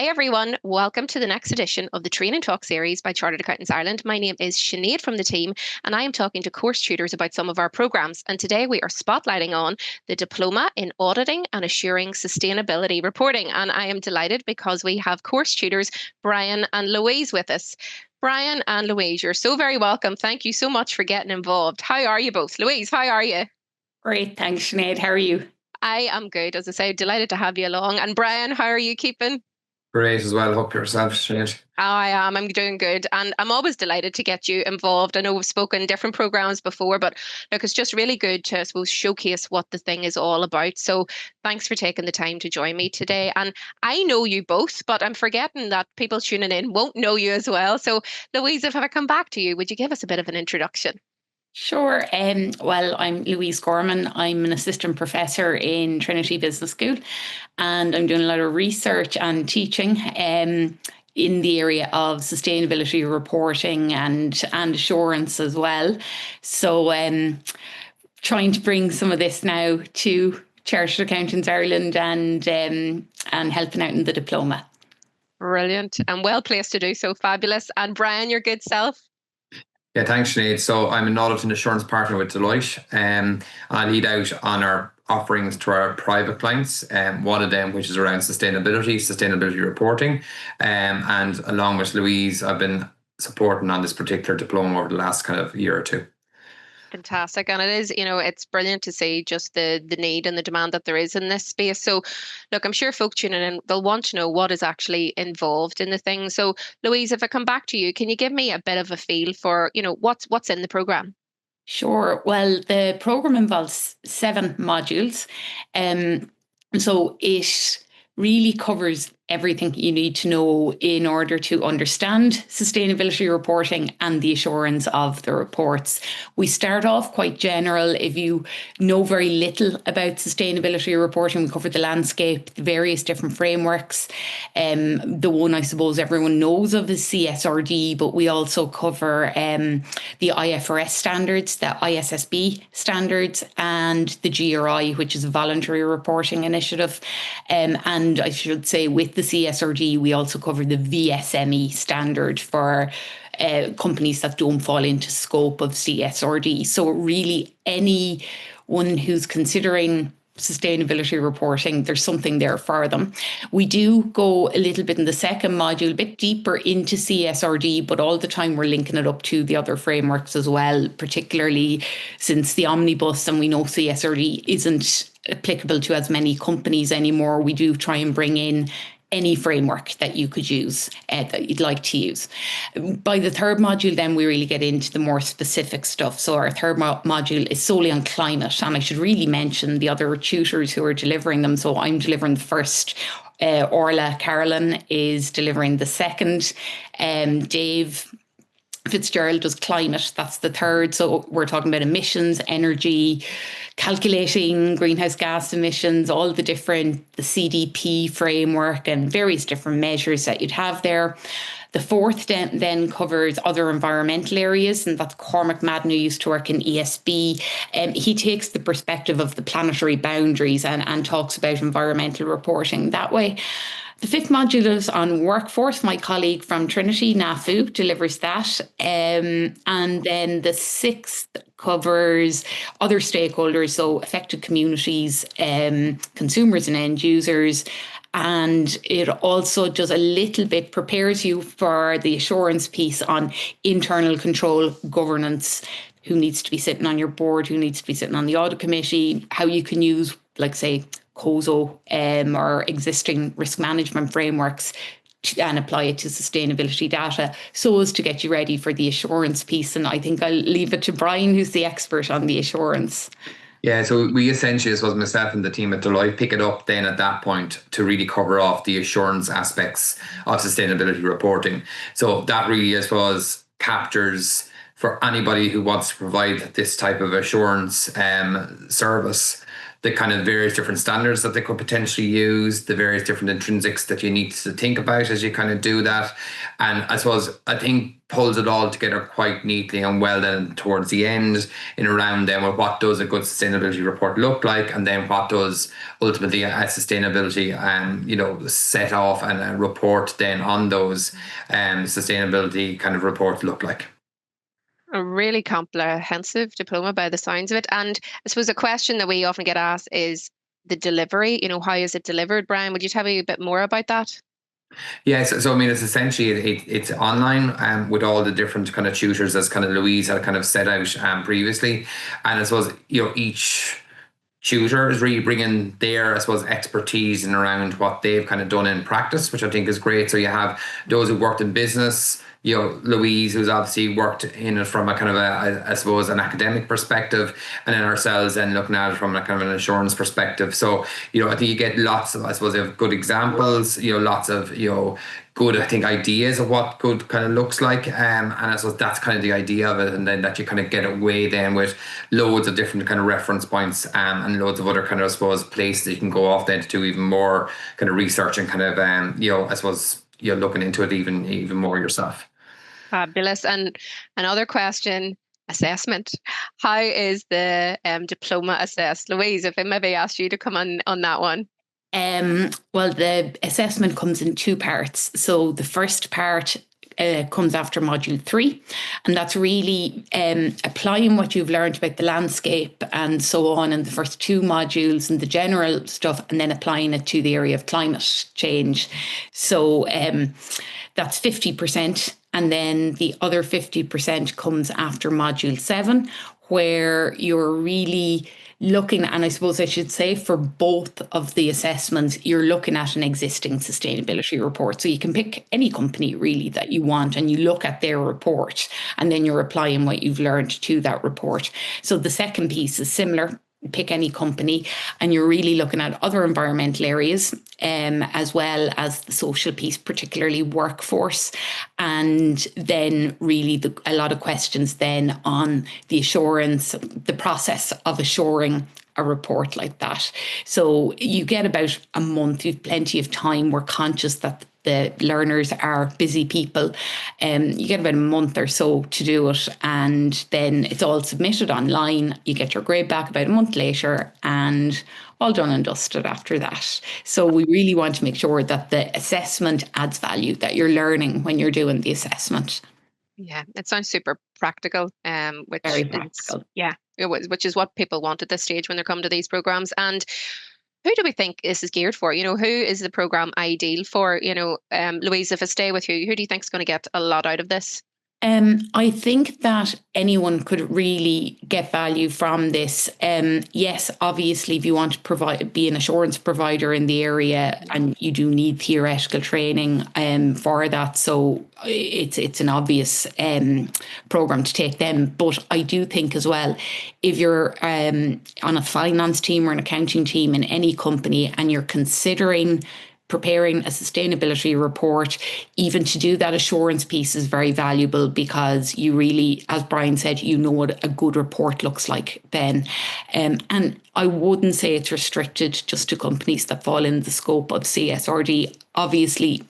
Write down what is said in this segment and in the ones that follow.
Hi everyone, welcome to the next edition of the Train and Talk series by Chartered Accountants Ireland. My name is Sinead from the team and I am talking to course tutors about some of our programmes, and today we are spotlighting on the Diploma in Auditing and Assuring Sustainability Reporting, and I am delighted because we have course tutors Brian and Louise with us. Brian and Louise, you're so very welcome. Thank you so much for getting involved. How are you both? Louise, how are you? Great, thanks Sinead. How are you? I am good, as I say, delighted to have you along. And Brian, how are you keeping? Great as well. Hope yourself, Sinead. I am. I'm doing good. And I'm always delighted to get you involved. I know we've spoken different programmes before, but look, it's just really good to, I suppose, showcase what the thing is all about. So thanks for taking the time to join me today. And I know you both, but I'm forgetting that people tuning in won't know you as well. So Louise, if I come back to you, would you give us a bit of an introduction? Sure. Well, I'm Louise Gorman. I'm an assistant professor in Trinity Business School, and I'm doing a lot of research and teaching in the area of sustainability reporting and assurance as well. So trying to bring some of this now to Chartered Accountants Ireland and helping out in the diploma. Brilliant, and well placed to do so. Fabulous. And Brian, your good self? Yeah, thanks, Sinead. So I'm an audit and assurance partner with Deloitte. I lead out on our offerings to our private clients. One of them, which is around sustainability reporting. And along with Louise, I've been supporting on this particular diploma over the last kind of year or two. Fantastic. And it is, it's brilliant to see just the need and the demand that there is in this space. So look, I'm sure folk tuning in, they'll want to know what is actually involved in the thing. So Louise, if I come back to you, can you give me a bit of a feel for, what's in the programme? Sure. Well, the programme involves 7 modules. So it really covers everything you need to know in order to understand sustainability reporting and the assurance of the reports. We start off quite general. If you know very little about sustainability reporting, we cover the landscape, the various different frameworks. The one I suppose everyone knows of is CSRD, but we also cover the IFRS standards, the ISSB standards, and the GRI, which is a voluntary reporting initiative. And I should say with the CSRD, we also cover the VSME standard for companies that don't fall into scope of CSRD. So really anyone who's considering sustainability reporting, there's something there for them. We do go a little bit in the second module, a bit deeper into CSRD, but all the time we're linking it up to the other frameworks as well, particularly since the Omnibus, and we know CSRD isn't applicable to as many companies anymore. We do try and bring in any framework that you could use, that you'd like to use. By the third module, then we really get into the more specific stuff. So our third module is solely on climate, and I should really mention the other tutors who are delivering them. So I'm delivering the first, Orla Carolyn is delivering the second, Dave Fitzgerald does climate, that's the third. So we're talking about emissions, energy, calculating greenhouse gas emissions, all the CDP framework and various different measures that you'd have there. The fourth then covers other environmental areas, and that's Cormac Madden, who used to work in ESB. He takes the perspective of the planetary boundaries and talks about environmental reporting that way. The fifth module is on workforce. My colleague from Trinity, Nafu, delivers that. And then the sixth covers other stakeholders, so affected communities, consumers and end users. And it also does a little bit, prepares you for the assurance piece on internal control, governance, who needs to be sitting on your board, who needs to be sitting on the audit committee, how you can use, like say, COSO or existing risk management frameworks and apply it to sustainability data so as to get you ready for the assurance piece. And I think I'll leave it to Brian, who's the expert on the assurance. Yeah, so we essentially, as well as myself and the team at Deloitte, pick it up then at that point to really cover off the assurance aspects of sustainability reporting. So that really, I suppose, captures for anybody who wants to provide this type of assurance service, the kind of various different standards that they could potentially use, the various different intrinsics that you need to think about as you kind of do that. And I think pulls it all together quite neatly and well then towards the end in around then, well, what does a good sustainability report look like, and then what does ultimately a sustainability set off and a report then on those sustainability kind of reports look like. A really comprehensive diploma by the signs of it. And I suppose a question that we often get asked is the delivery. How is it delivered, Brian? Would you tell me a bit more about that? Yeah, so I mean, it's essentially it's online with all the different kind of tutors, as kind of Louise had kind of set out previously, and I suppose each tutor is really bringing their, I suppose, expertise in around what they've kind of done in practice, which I think is great. So you have those who worked in business. Louise, who's obviously worked in it from a kind of I suppose, an academic perspective, and then ourselves then looking at it from a kind of an assurance perspective. So, I think you get lots of, I suppose, of good examples, lots of, good, I think, ideas of what good kind of looks like. And I suppose that's kind of the idea of it. And then that you kind of get away then with loads of different kind of reference points and loads of other kind of, I suppose, places that you can go off then to do even more kind of research and kind of, I suppose, you're looking into it even more yourself. Fabulous. And another question, assessment. How is the diploma assessed? Louise, if I maybe asked you to come on that one. Well, the assessment comes in two parts. So the first part comes after module 3, and that's really applying what you've learned about the landscape and so on in the first 2 modules and the general stuff, and then applying it to the area of climate change. So that's 50%. And then the other 50% comes after module 7, where you're really looking, and I suppose I should say for both of the assessments, you're looking at an existing sustainability report. So you can pick any company really that you want, and you look at their report, and then you're applying what you've learned to that report. So the second piece is similar. Pick any company, and you're really looking at other environmental areas as well as the social piece, particularly workforce, and then really a lot of questions then on the assurance, the process of assuring a report like that. So you get about a month, you've plenty of time. We're conscious that the learners are busy people. You get about a month or so to do it, and then it's all submitted online. You get your grade back about a month later, and all done and dusted after that. So we really want to make sure that the assessment adds value, that you're learning when you're doing the assessment. Yeah, it sounds super practical. Which Very practical. Which is what people want at this stage when they're coming to these programs. And who do we think this is geared for? Who is the program ideal for? Louise, if I stay with you, who do you think is going to get a lot out of this? I think that anyone could really get value from this. Yes, obviously, if you want to be an assurance provider in the area, and you do need theoretical training for that, so it's an obvious program to take them. But I do think as well, if you're on a finance team or an accounting team in any company, and you're considering preparing a sustainability report, even to do that assurance piece is very valuable, because you really, as Brian said, what a good report looks like then. And I wouldn't say it's restricted just to companies that fall in the scope of CSRD. Obviously,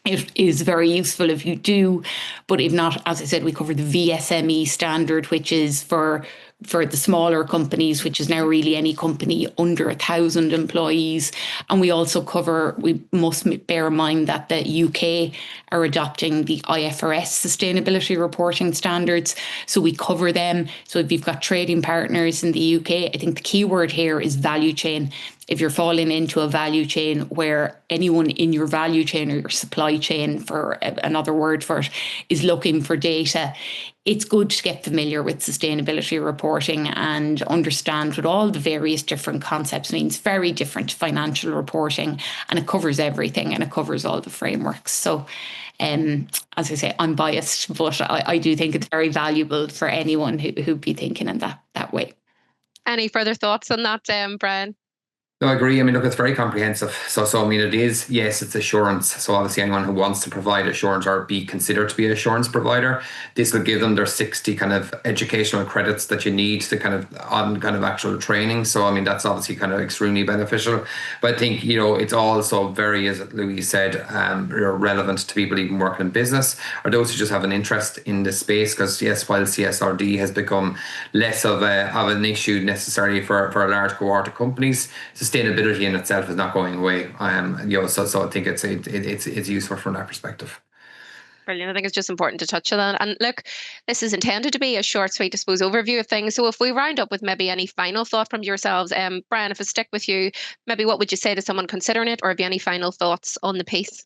it is very useful if you do, but if not, as I said, we cover the VSME standard, which is for the smaller companies, which is now really any company under 1,000 employees. And we also we must bear in mind that the UK are adopting the IFRS sustainability reporting standards. So we cover them. So if you've got trading partners in the UK, I think the key word here is value chain. If you're falling into a value chain where anyone in your value chain or your supply chain, for another word for it, is looking for data, it's good to get familiar with sustainability reporting and understand what all the various different concepts means. Very different to financial reporting, and it covers everything, and it covers all the frameworks. So as I say, I'm biased, but I do think it's very valuable for anyone who'd be thinking in that way. Any further thoughts on that, Brian? No, I agree. I mean, look, it's very comprehensive. So I mean, it is, yes, it's assurance. So obviously anyone who wants to provide assurance or be considered to be an assurance provider, this will give them their 60 kind of educational credits that you need to kind of on kind of actual training. So I mean, that's obviously kind of extremely beneficial. But I think, it's also very, as Louise said, relevant to people even working in business or those who just have an interest in this space. Because yes, while CSRD has become less of an issue necessarily for a large cohort of companies, sustainability in itself is not going away. So I think it's useful from that perspective. Brilliant. I think it's just important to touch on that. And look, this is intended to be a short, sweet, I suppose, overview of things. So if we round up with maybe any final thought from yourselves, Brian, if I stick with you, maybe what would you say to someone considering it, or have you any final thoughts on the piece?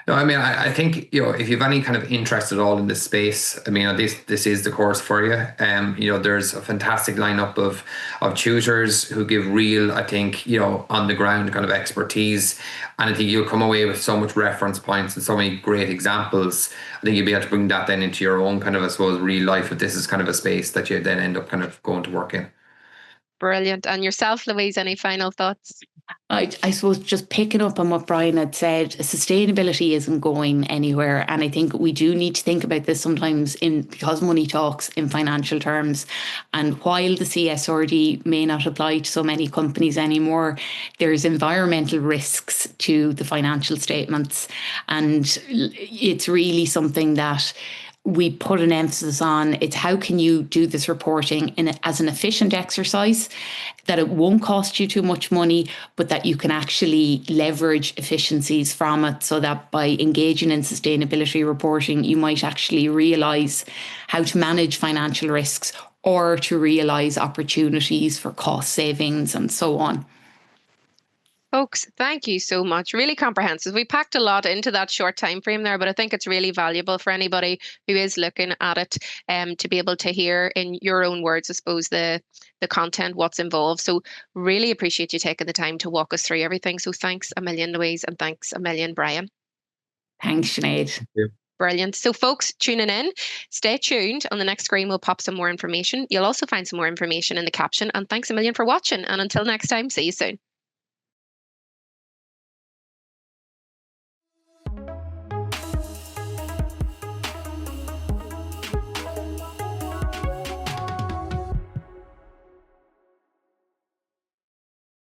No, I mean, I think, if you have any kind of interest at all in this space, I mean, this is the course for you. There's a fantastic lineup of tutors who give real, I think, on the ground kind of expertise. And I think you'll come away with so much reference points and so many great examples. I think you'll be able to bring that then into your own kind of, I suppose, real life, if this is kind of a space that you then end up kind of going to work in. Brilliant. And yourself, Louise, any final thoughts? I suppose just picking up on what Brian had said, sustainability isn't going anywhere. And I think we do need to think about this sometimes because money talks in financial terms. And while the CSRD may not apply to so many companies anymore, there's environmental risks to the financial statements. And it's really something that we put an emphasis on. It's how can you do this reporting as an efficient exercise, that it won't cost you too much money, but that you can actually leverage efficiencies from it, so that by engaging in sustainability reporting, you might actually realise how to manage financial risks or to realise opportunities for cost savings and so on. Folks, thank you so much. Really comprehensive. We packed a lot into that short time frame there, but I think it's really valuable for anybody who is looking at it to be able to hear in your own words, I suppose, the content, what's involved. So really appreciate you taking the time to walk us through everything. So thanks a million, Louise, and thanks a million, Brian. Thanks, Sinead. Brilliant. So folks tuning in, stay tuned. On the next screen, we'll pop some more information. You'll also find some more information in the caption. And thanks a million for watching. And until next time, see you soon.